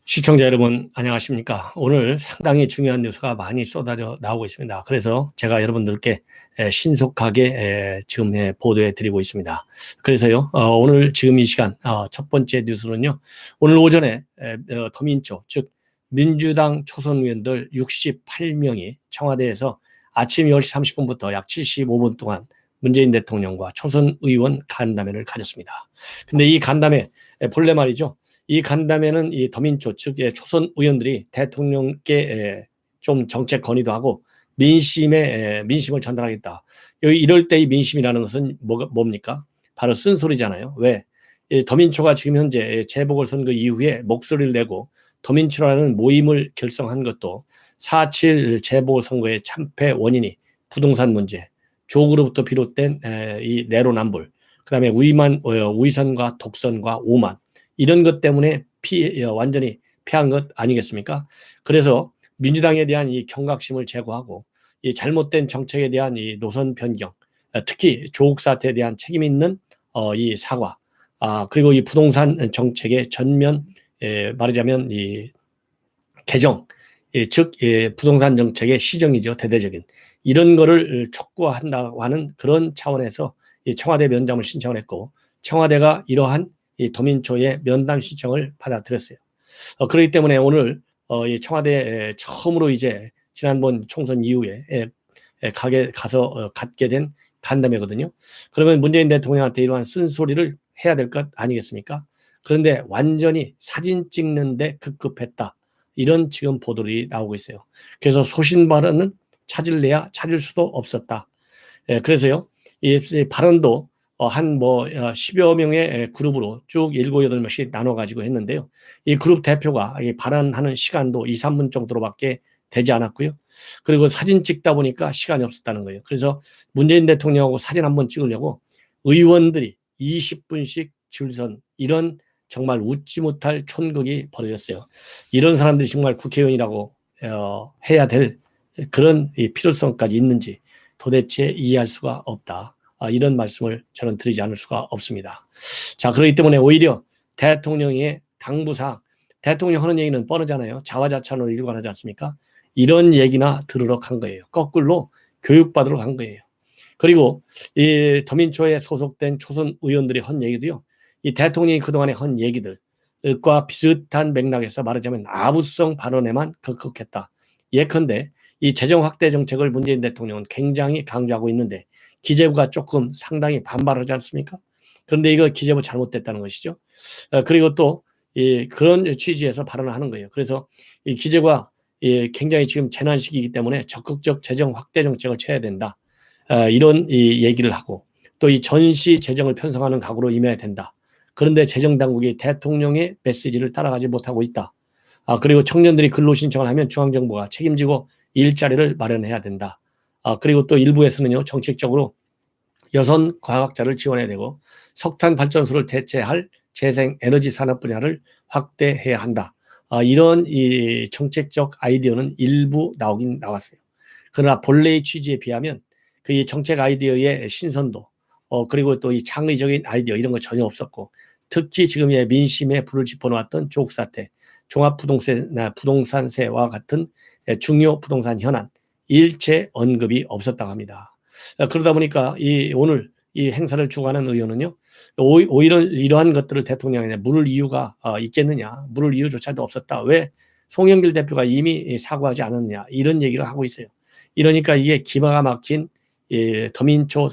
시청자 여러분 안녕하십니까. 오늘 상당히 중요한 뉴스가 많이 쏟아져 나오고 있습니다. 그래서 제가 여러분들께 신속하게 지금 보도해 드리고 있습니다. 그래서요 오늘 지금 이 시간 첫 번째 뉴스는요, 오늘 오전에 더민초 즉 민주당 초선 의원들 68명이 청와대에서 아침 10시 30분부터 약 75분 동안 문재인 대통령과 초선 의원 간담회를 가졌습니다. 근데 이 간담회 본래 말이죠, 이 간담회는 이 더민초 측의 초선 의원들이 대통령께 좀 정책 건의도 하고 민심을 전달하겠다. 이럴 때 이 민심이라는 것은 뭡니까? 바로 쓴소리잖아요. 왜? 더민초가 지금 현재 재보궐선거 이후에 목소리를 내고 더민초라는 모임을 결성한 것도 4.7 재보궐선거의 참패 원인이 부동산 문제, 조국으로부터 비롯된 이 내로남불, 그다음에 위선과 독선과 오만, 이런 것 때문에 완전히 패한 것 아니겠습니까? 그래서 민주당에 대한 이 경각심을 제고하고 이 잘못된 정책에 대한 이 노선 변경, 특히 조국 사태에 대한 책임 있는 이 사과, 그리고 이 부동산 정책의 전면, 말하자면 이 개정, 즉 부동산 정책의 시정이죠, 대대적인 이런 거를 촉구한다고 하는 그런 차원에서 이 청와대 면담을 신청을 했고, 청와대가 이러한 이 더민초의 면담 신청을 받아들였어요. 그렇기 때문에 오늘 이 청와대에 처음으로 이제 지난번 총선 이후에 갖게 된 간담회거든요. 그러면 문재인 대통령한테 이러한 쓴소리를 해야 될 것 아니겠습니까? 그런데 완전히 사진 찍는데 급급했다, 이런 지금 보도들이 나오고 있어요. 그래서 소신 발언은 찾을래야 찾을 수도 없었다. 그래서요, 이 발언도 한 10여 명의 그룹으로 쭉 7, 8명씩 나눠가지고 했는데요. 이 그룹 대표가 발언하는 시간도 2, 3분 정도로밖에 되지 않았고요. 그리고 사진 찍다 보니까 시간이 없었다는 거예요. 그래서 문재인 대통령하고 사진 한번 찍으려고 의원들이 20분씩 줄선, 이런 정말 웃지 못할 촌극이 벌어졌어요. 이런 사람들이 정말 국회의원이라고 해야 될 그런 필요성까지 있는지 도대체 이해할 수가 없다. 이런 말씀을 저는 드리지 않을 수가 없습니다. 자, 그렇기 때문에 오히려 대통령의 당부사항, 대통령 하는 얘기는 뻔하잖아요. 자화자찬으로 일관하지 않습니까? 이런 얘기나 들으러 간 거예요. 거꾸로 교육받으러 간 거예요. 그리고 이 더민초에 소속된 초선 의원들이 한 얘기도요, 이 대통령이 그동안에 한 얘기들과 비슷한 맥락에서 말하자면 아부성 발언에만 급급했다. 예컨대 이 재정 확대 정책을 문재인 대통령은 굉장히 강조하고 있는데 기재부가 조금 상당히 반발하지 않습니까? 그런데 이거 기재부 잘못됐다는 것이죠. 그리고 또 그런 취지에서 발언을 하는 거예요. 그래서 이 기재부가 굉장히 지금 재난 시기이기 때문에 적극적 재정 확대 정책을 쳐야 된다, 이런 얘기를 하고, 또 이 전시 재정을 편성하는 각오로 임해야 된다. 그런데 재정 당국이 대통령의 메시지를 따라가지 못하고 있다. 그리고 청년들이 근로 신청을 하면 중앙정부가 책임지고 일자리를 마련해야 된다. 그리고 또 일부에서는요, 정책적으로 여성 과학자를 지원해야 되고 석탄 발전소를 대체할 재생 에너지 산업 분야를 확대해야 한다. 이런 이 정책적 아이디어는 일부 나오긴 나왔어요. 그러나 본래의 취지에 비하면 그 정책 아이디어의 신선도, 그리고 또 이 창의적인 아이디어, 이런 거 전혀 없었고, 특히 지금의 민심에 불을 지펴놓았던 조국 사태, 부동산세와 같은 중요 부동산 현안, 일체 언급이 없었다고 합니다. 그러다 보니까 오늘 이 행사를 주관하는 의원은요, 오히려 이러한 것들을 대통령에게 물을 이유가 있겠느냐, 물을 이유조차도 없었다, 왜 송영길 대표가 이미 사과하지 않았느냐, 이런 얘기를 하고 있어요. 이러니까 이게 기가 막힌 더민초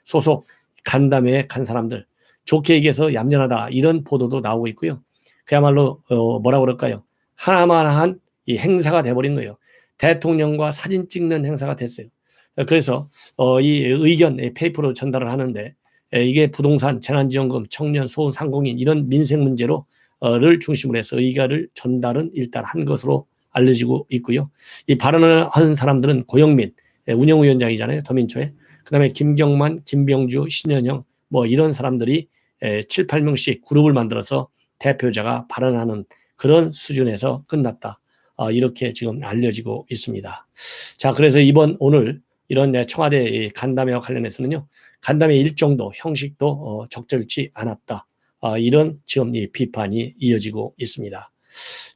소속 간담회에 간 사람들, 좋게 얘기해서 얌전하다, 이런 보도도 나오고 있고요. 그야말로 뭐라 그럴까요? 하나만한 이 행사가 돼버린 거예요. 대통령과 사진 찍는 행사가 됐어요. 그래서 이 의견 페이퍼로 전달을 하는데, 이게 부동산, 재난지원금, 청년, 소상공인, 이런 민생 문제를 중심으로 해서 의견을 전달은 일단 한 것으로 알려지고 있고요. 이 발언을 한 사람들은 고영민 운영위원장이잖아요, 더민초에. 그다음에 김경만, 김병주, 신현영, 이런 사람들이 7, 8명씩 그룹을 만들어서 대표자가 발언하는 그런 수준에서 끝났다. 이렇게 지금 알려지고 있습니다. 자, 그래서 오늘 이런 청와대 간담회와 관련해서는요, 간담회 일정도 형식도 적절치 않았다. 이런 지금 이 비판이 이어지고 있습니다.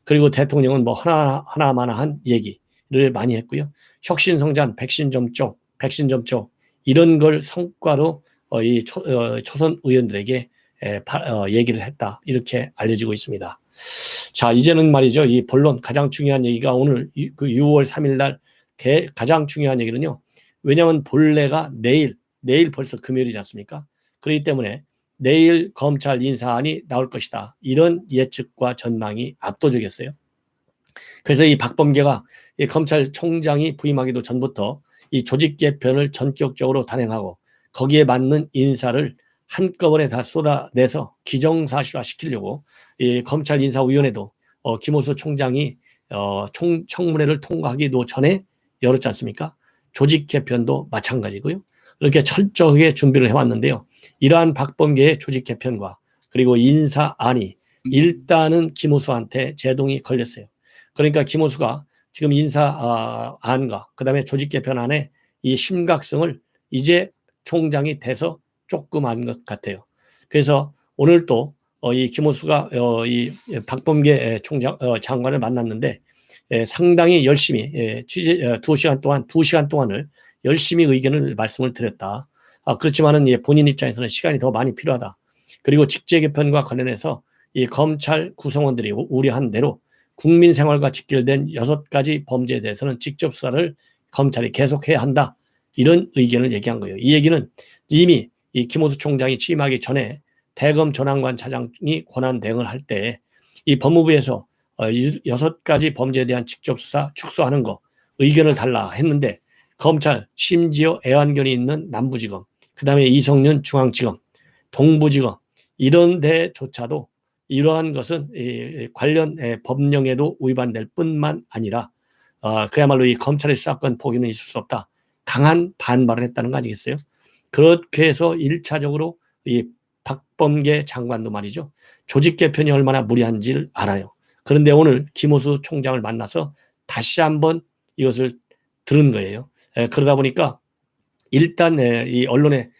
그리고 대통령은 뭐 하나마나한 얘기를 많이 했고요. 혁신성장, 백신 접종 이런 걸 성과로 이 초선 의원들에게 얘기를 했다. 이렇게 알려지고 있습니다. 자, 이제는 말이죠. 이 본론 가장 중요한 얘기가 오늘 그 6월 3일 날 가장 중요한 얘기는요. 왜냐하면 본래가 내일 벌써 금요일이지 않습니까? 그렇기 때문에 내일 검찰 인사안이 나올 것이다. 이런 예측과 전망이 압도적이었어요. 그래서 이 박범계가 이 검찰총장이 부임하기도 전부터 이 조직 개편을 전격적으로 단행하고 거기에 맞는 인사를 한꺼번에 다 쏟아내서 기정사실화 시키려고 이 검찰 인사위원회도 김호수 총장이 청문회를 통과하기도 전에 열었지 않습니까? 조직 개편도 마찬가지고요. 이렇게 철저하게 준비를 해왔는데요. 이러한 박범계의 조직 개편과 그리고 인사안이 일단은 김호수한테 제동이 걸렸어요. 그러니까 김호수가 지금 인사안과 그다음에 조직 개편안의 이 심각성을 이제 총장이 돼서 조금 안 것 같아요. 그래서 오늘 또 이 김호수가 이 박범계 장관을 만났는데 상당히 열심히 취재 2시간 동안을 열심히 의견을 말씀을 드렸다. 그렇지만은 본인 입장에서는 시간이 더 많이 필요하다. 그리고 직제 개편과 관련해서 이 검찰 구성원들이 우려한 대로 국민 생활과 직결된 6가지 범죄에 대해서는 직접 수사를 검찰이 계속해야 한다. 이런 의견을 얘기한 거예요. 이 얘기는 이미 이 김호수 총장이 취임하기 전에 대검 전환관 차장이 권한 대응을 할 때 이 법무부에서 6가지 범죄에 대한 직접 수사 축소하는 거 의견을 달라 했는데 검찰 심지어 애완견이 있는 남부지검 그다음에 이성윤 중앙지검 동부지검 이런 데조차도 이러한 것은 관련 법령에도 위반될 뿐만 아니라 그야말로 이 검찰의 수사권 포기는 있을 수 없다. 강한 반발을 했다는 거 아니겠어요? 그렇게 해서 1차적으로 이 박범계 장관도 말이죠. 조직 개편이 얼마나 무리한지를 알아요. 그런데 오늘 김호수 총장을 만나서 다시 한번 이것을 들은 거예요. 그러다 보니까 일단 이 언론에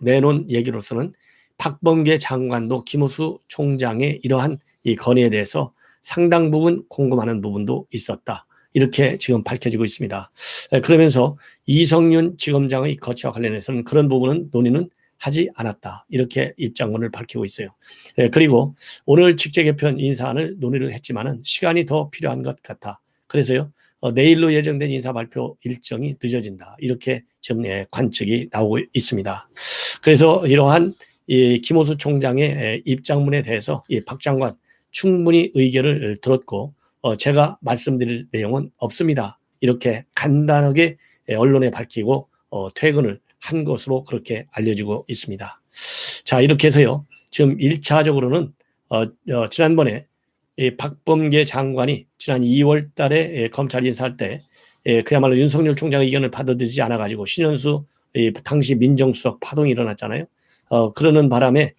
내놓은 얘기로서는 박범계 장관도 김호수 총장의 이러한 이 건의에 대해서 상당 부분 궁금하는 부분도 있었다. 이렇게 지금 밝혀지고 있습니다. 그러면서 이성윤 지검장의 거취와 관련해서는 그런 부분은 논의는 하지 않았다. 이렇게 입장문을 밝히고 있어요. 그리고 오늘 직제 개편 인사안을 논의를 했지만은 시간이 더 필요한 것 같아. 그래서요. 내일로 예정된 인사 발표 일정이 늦어진다. 이렇게 지금 관측이 나오고 있습니다. 그래서 이러한 이 김호수 총장의 입장문에 대해서 이 박 장관 충분히 의견을 들었고 제가 말씀드릴 내용은 없습니다. 이렇게 간단하게 언론에 밝히고 퇴근을 한 것으로 그렇게 알려지고 있습니다. 자, 이렇게 해서요. 지금 1차적으로는 지난번에 이 박범계 장관이 지난 2월 달에 검찰 인사할 때 그야말로 윤석열 총장의 의견을 받아들이지 않아가지고 신현수 당시 민정수석 파동이 일어났잖아요. 그러는 바람에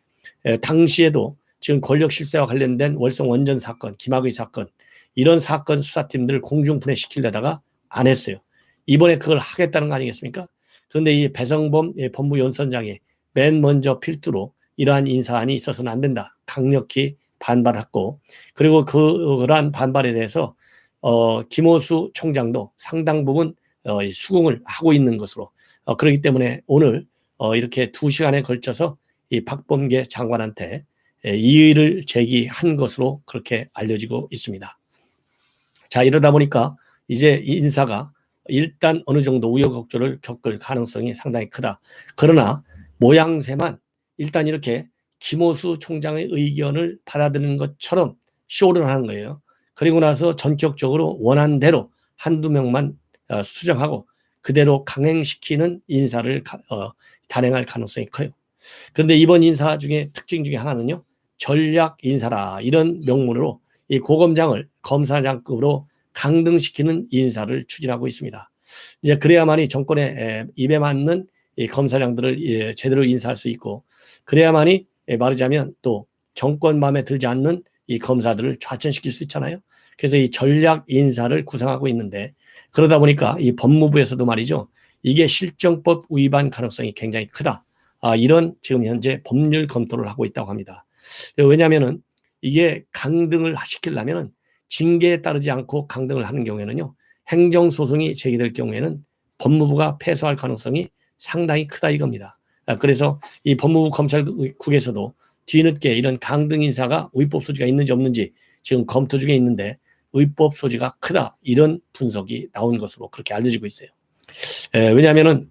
당시에도 지금 권력 실세와 관련된 월성 원전 사건, 김학의 사건 이런 사건 수사팀들을 공중분해시키려다가 안 했어요. 이번에 그걸 하겠다는 거 아니겠습니까? 그런데 이 배성범 법무연수원장이 맨 먼저 필두로 이러한 인사안이 있어서는 안 된다. 강력히 반발했고 그리고 그러한 반발에 대해서 김호수 총장도 상당 부분 수긍을 하고 있는 것으로 그렇기 때문에 오늘 이렇게 2시간에 걸쳐서 이 박범계 장관한테 이의를 제기한 것으로 그렇게 알려지고 있습니다. 자, 이러다 보니까 이제 인사가 일단 어느 정도 우여곡절을 겪을 가능성이 상당히 크다. 그러나 모양새만 일단 이렇게 김호수 총장의 의견을 받아들이는 것처럼 쇼를 하는 거예요. 그리고 나서 전격적으로 원한 대로 한두 명만 수정하고 그대로 강행시키는 인사를 단행할 가능성이 커요. 그런데 이번 인사 중에 특징 중에 하나는요. 전략 인사라 이런 명문으로 이 고검장을 검사장급으로 강등시키는 인사를 추진하고 있습니다. 이제 그래야만이 정권의 입에 맞는 이 검사장들을 제대로 인사할 수 있고 그래야만이 말하자면 또 정권 마음에 들지 않는 이 검사들을 좌천시킬 수 있잖아요. 그래서 이 전략 인사를 구상하고 있는데 그러다 보니까 이 법무부에서도 말이죠. 이게 실정법 위반 가능성이 굉장히 크다. 이런 지금 현재 법률 검토를 하고 있다고 합니다. 왜냐하면은 이게 강등을 시키려면 징계에 따르지 않고 강등을 하는 경우에는요, 행정소송이 제기될 경우에는 법무부가 패소할 가능성이 상당히 크다 이겁니다. 그래서 이 법무부 검찰국에서도 뒤늦게 이런 강등 인사가 위법 소지가 있는지 없는지 지금 검토 중에 있는데 위법 소지가 크다 이런 분석이 나온 것으로 그렇게 알려지고 있어요. 왜냐하면은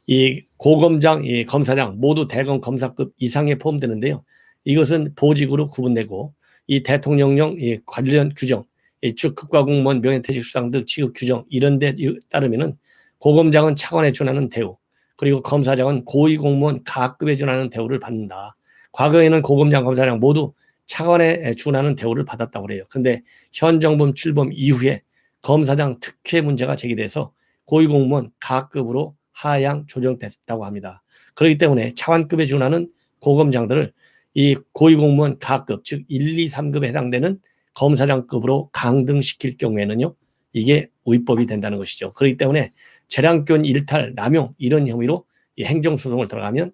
이 고검장, 이 검사장 모두 대검 검사급 이상에 포함되는데요. 이것은 보직으로 구분되고 이 대통령령 이 관련 규정, 이 즉 국가공무원 명예퇴직 수당 등 취급 규정 이런 데 따르면은 고검장은 차관에 준하는 대우, 그리고 검사장은 고위공무원 가급에 준하는 대우를 받는다. 과거에는 고검장, 검사장 모두 차관에 준하는 대우를 받았다고 그래요. 그런데 현 정부 출범 이후에 검사장 특혜 문제가 제기돼서 고위공무원 가급으로 하향 조정됐다고 합니다. 그렇기 때문에 차관급에 준하는 고검장들을 이 고위공무원 가급, 즉 1, 2, 3급에 해당되는 검사장급으로 강등시킬 경우에는요, 이게 위법이 된다는 것이죠. 그렇기 때문에 재량권 일탈, 남용 이런 혐의로 이 행정소송을 들어가면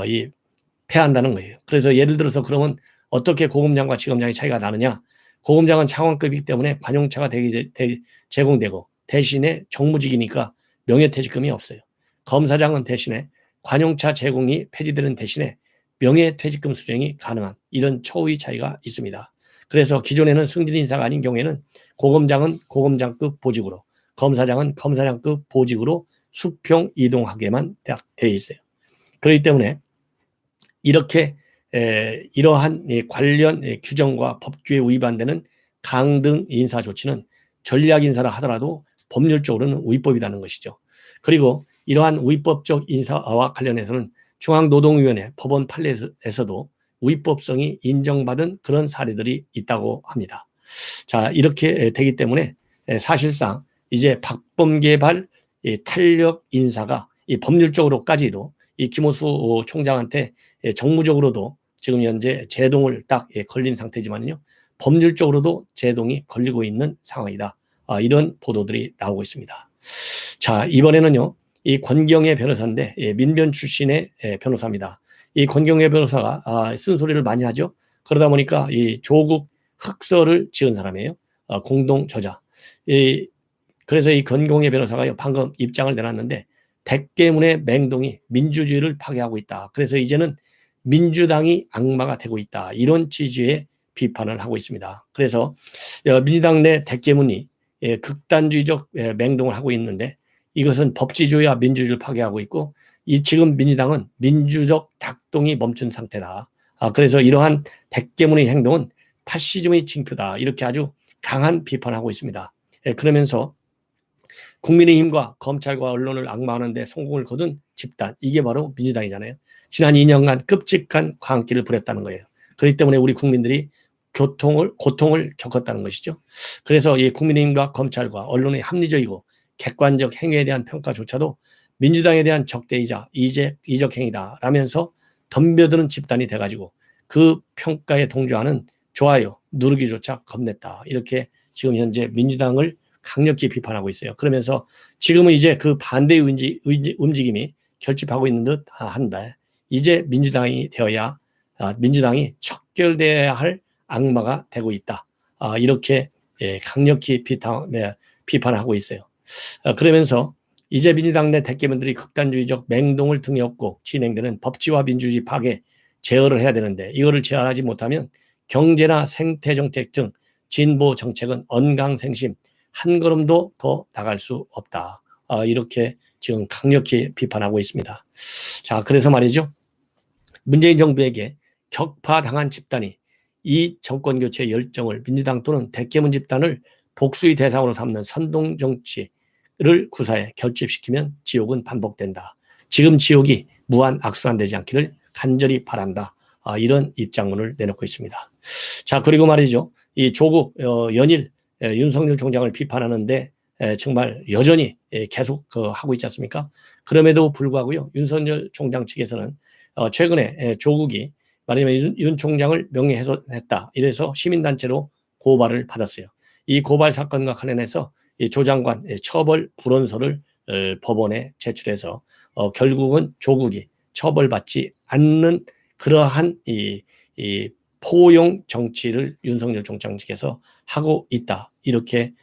이 패한다는 거예요. 그래서 예를 들어서 그러면 어떻게 고검장과 지검장의 차이가 나느냐? 고검장은 차관급이기 때문에 관용차가 제공되고 대신에 정무직이니까 명예퇴직금이 없어요. 검사장은 대신에 관용차 제공이 폐지되는 대신에 명예퇴직금 수령이 가능한 이런 처우의 차이가 있습니다. 그래서 기존에는 승진 인사가 아닌 경우에는 고검장은 고검장급 보직으로, 검사장은 검사장급 보직으로 수평 이동하게만 되어 있어요. 그렇기 때문에 이렇게 이러한 관련 규정과 법규에 위반되는 강등 인사 조치는 전략 인사라 하더라도 법률적으로는 위법이라는 것이죠. 그리고 이러한 위법적 인사와 관련해서는 중앙노동위원회 법원 판례에서도 위법성이 인정받은 그런 사례들이 있다고 합니다. 자, 이렇게 되기 때문에 사실상 이제 박범계발 탄력 인사가 이 법률적으로까지도 이 김호수 총장한테 정무적으로도 지금 현재 제동을 딱 걸린 상태지만요, 법률적으로도 제동이 걸리고 있는 상황이다. 이런 보도들이 나오고 있습니다. 자, 이번에는요, 이 권경의 변호사인데 민변 출신의 변호사입니다. 이 권경의 변호사가 쓴소리를 많이 하죠. 그러다 보니까 이 조국 흑서를 지은 사람이에요. 공동 저자. 그래서 이 권경의 변호사가 방금 입장을 내놨는데 대깨문의 맹동이 민주주의를 파괴하고 있다. 그래서 이제는 민주당이 악마가 되고 있다. 이런 취지의 비판을 하고 있습니다. 그래서 민주당 내 대깨문이 극단주의적 맹동을 하고 있는데 이것은 법치주의와 민주주의를 파괴하고 있고 이 지금 민주당은 민주적 작동이 멈춘 상태다. 그래서 이러한 대깨문의 행동은 파시즘의 징표다. 이렇게 아주 강한 비판을 하고 있습니다. 그러면서 국민의힘과 검찰과 언론을 악마하는 데 성공을 거둔 집단, 이게 바로 민주당이잖아요. 지난 2년간 끔찍한 광기를 부렸다는 거예요. 그렇기 때문에 우리 국민들이 고통을 겪었다는 것이죠. 그래서 이 국민의힘과 검찰과 언론의 합리적이고 객관적 행위에 대한 평가조차도 민주당에 대한 적대이자 이적 행위다 라면서 덤벼드는 집단이 돼가지고 그 평가에 동조하는 좋아요 누르기조차 겁냈다. 이렇게 지금 현재 민주당을 강력히 비판하고 있어요. 그러면서 지금은 이제 그 반대의 움직임이 결집하고 있는 듯 한데 이제 민주당이 되어야 민주당이 척결되어야 할 악마가 되고 있다. 이렇게 강력히 비판하고 있어요. 그러면서 이제 민주당 내 대깨문들이 극단주의적 맹동을 등에 업고 진행되는 법치와 민주주의 파괴 제어를 해야 되는데 이거를 제어하지 못하면 경제나 생태정책 등 진보 정책은 언강생심 한 걸음도 더 나갈 수 없다. 이렇게 지금 강력히 비판하고 있습니다. 자, 그래서 말이죠. 문재인 정부에게 격파당한 집단이 이 정권교체 열정을 민주당 또는 대깨문 집단을 복수의 대상으로 삼는 선동정치를 구사해 결집시키면 지옥은 반복된다. 지금 지옥이 무한 악순환되지 않기를 간절히 바란다. 이런 입장문을 내놓고 있습니다. 자, 그리고 말이죠. 이 조국 연일 윤석열 총장을 비판하는데 정말 여전히 계속 하고 있지 않습니까? 그럼에도 불구하고요. 윤석열 총장 측에서는 최근에 조국이 말하자면 윤 총장을 명예훼손했다. 이래서 시민단체로 고발을 받았어요. 이 고발 사건과 관련해서 조 장관 처벌 불원서를 법원에 제출해서 결국은 조국이 처벌받지 않는 그러한 이 포용 정치를 윤석열 총장직에서 하고 있다. 이렇게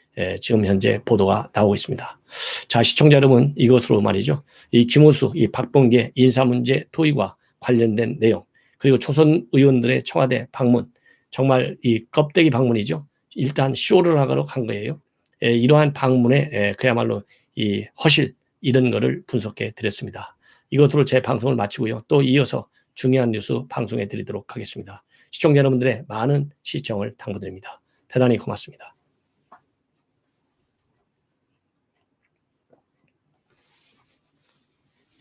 지금 현재 보도가 나오고 있습니다. 자, 시청자 여러분, 이것으로 말이죠. 이 김호수, 이 박범계 인사문제 토의와 관련된 내용, 그리고 초선 의원들의 청와대 방문, 정말 이 껍데기 방문이죠. 일단 쇼를 하도록 한 거예요. 이러한 방문에 그야말로 이 허실, 이런 거를 분석해 드렸습니다. 이것으로 제 방송을 마치고요. 또 이어서 중요한 뉴스 방송해 드리도록 하겠습니다. 시청자 여러분들의 많은 시청을 당부드립니다. 대단히 고맙습니다.